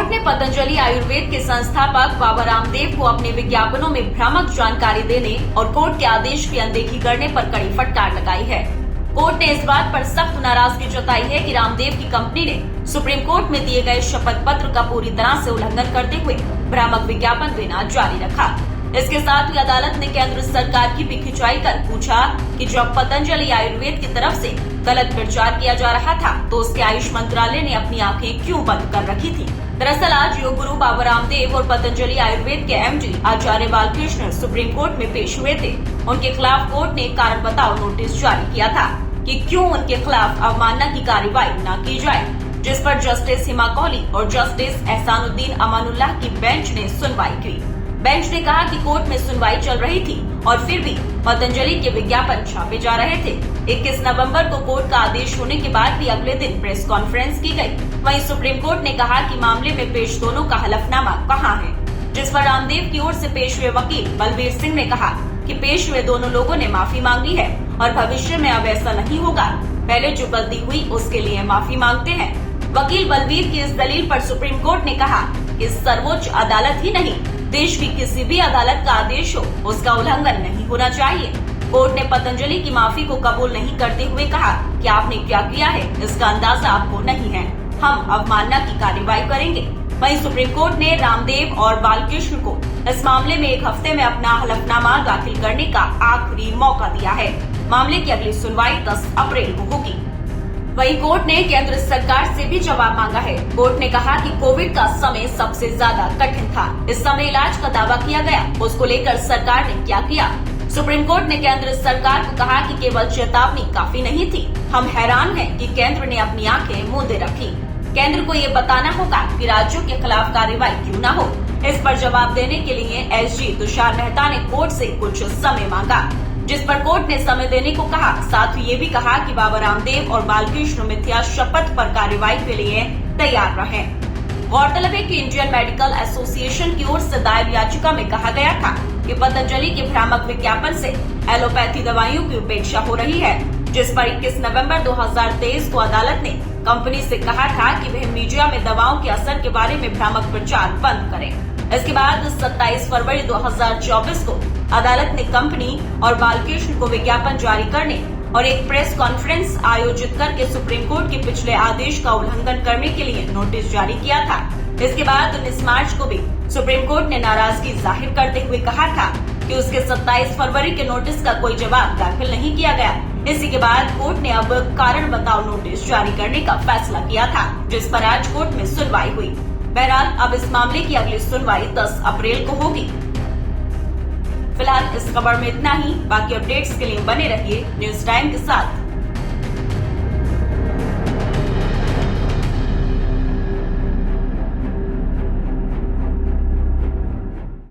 Court ने पतंजलि आयुर्वेद के संस्थापक बाबा रामदेव को अपने विज्ञापनों में भ्रामक जानकारी देने और कोर्ट के आदेश की अनदेखी करने पर कड़ी फटकार लगाई है। कोर्ट ने इस बात पर सख्त नाराजगी जताई है कि रामदेव की कंपनी ने सुप्रीम कोर्ट में दिए गए शपथ पत्र का पूरी तरह से उल्लंघन करते हुए भ्रामक विज्ञापन देना जारी रखा। इसके साथ ही अदालत ने केंद्र सरकार की भी खिंचाई कर पूछा कि जब पतंजलि आयुर्वेद की तरफ से गलत प्रचार किया जा रहा था तो उसके आयुष मंत्रालय ने अपनी आंखें क्यों बंद कर रखी थी। दरअसल आज योग गुरु बाबा रामदेव और पतंजलि आयुर्वेद के एमडी आचार्य बालकृष्ण सुप्रीम कोर्ट में पेश हुए थे। उनके खिलाफ कोर्ट ने कारण बताओ नोटिस जारी किया था कि क्यों उनके खिलाफ अवमानना की कार्रवाई न की जाए, जिस पर जस्टिस हिमा कोहली और जस्टिस एहसानुद्दीन अमानुल्लाह की बेंच ने सुनवाई की। बेंच ने कहा कि कोर्ट में सुनवाई चल रही थी और फिर भी पतंजलि के विज्ञापन छापे जा रहे थे। 21 नवंबर को कोर्ट का आदेश होने के बाद भी अगले दिन प्रेस कॉन्फ्रेंस की गई। वहीं सुप्रीम कोर्ट ने कहा कि मामले में पेश दोनों का हलफनामा कहां है, जिस पर रामदेव की ओर से पेश हुए वकील बलवीर सिंह ने कहा कि पेश हुए दोनों लोगों ने माफी मांगी है और भविष्य में अब ऐसा नहीं होगा। पहले जो गलती हुई उसके लिए माफी मांगते हैं। वकील बलवीर की इस दलील पर सुप्रीम कोर्ट ने कहा कि सर्वोच्च अदालत ही नहीं, देश की किसी भी अदालत का आदेश हो उसका उल्लंघन नहीं होना चाहिए। कोर्ट ने पतंजलि की माफी को कबूल नहीं करते हुए कहा कि आपने क्या किया है इसका अंदाजा आपको नहीं है, हम अवमानना की कार्रवाई करेंगे। वहीं सुप्रीम कोर्ट ने रामदेव और बालकृष्ण को इस मामले में 1 हफ्ते में अपना हलफनामा दाखिल करने का आखिरी मौका दिया है। मामले की अगली सुनवाई 10 अप्रैल को होगी। वहीं कोर्ट ने केंद्र सरकार से भी जवाब मांगा है। कोर्ट ने कहा कि कोविड का समय सबसे ज्यादा कठिन था, इस समय इलाज का दावा किया गया, उसको लेकर सरकार ने क्या किया। सुप्रीम कोर्ट ने केंद्र सरकार को कहा कि केवल चेतावनी काफी नहीं थी, हम हैरान हैं कि केंद्र ने अपनी आंखें मूंदे रखी। केंद्र को ये बताना होगा कि राज्यों के खिलाफ कार्रवाई क्यों न हो। इस पर जवाब देने के लिए एसजी तुषार मेहता ने कोर्ट से कुछ समय मांगा, जिस पर कोर्ट ने समय देने को कहा। साथ ही ये भी कहा कि बाबा रामदेव और बालकृष्ण मिथ्या शपथ पर कार्रवाई के लिए तैयार रहे। गौरतलब है कि इंडियन मेडिकल एसोसिएशन की ओर से दायर याचिका में कहा गया था कि पतंजलि के भ्रामक विज्ञापन से एलोपैथी दवाइयों की उपेक्षा हो रही है, जिस पर 21 नवंबर 2023 को अदालत ने कंपनी से कहा था कि वह मीडिया में दवाओं के असर के बारे में भ्रामक प्रचार बंद करें। इसके बाद 27 फरवरी 2024 को अदालत ने कंपनी और बालकृष्ण को विज्ञापन जारी करने और एक प्रेस कॉन्फ्रेंस आयोजित करके सुप्रीम कोर्ट के पिछले आदेश का उल्लंघन करने के लिए नोटिस जारी किया था। इसके बाद 19 मार्च को भी सुप्रीम कोर्ट ने नाराजगी जाहिर करते हुए कहा था कि उसके 27 फरवरी के नोटिस का कोई जवाब दाखिल नहीं किया गया। इसी के बाद कोर्ट ने अब कारण बताओ नोटिस जारी करने का फैसला किया था, जिस पर आज कोर्ट में सुनवाई हुई। बहरहाल अब इस मामले की अगली सुनवाई 10 अप्रैल को होगी। फिलहाल इस खबर में इतना ही। बाकी अपडेट्स के लिए बने रहिए न्यूज टाइम के साथ।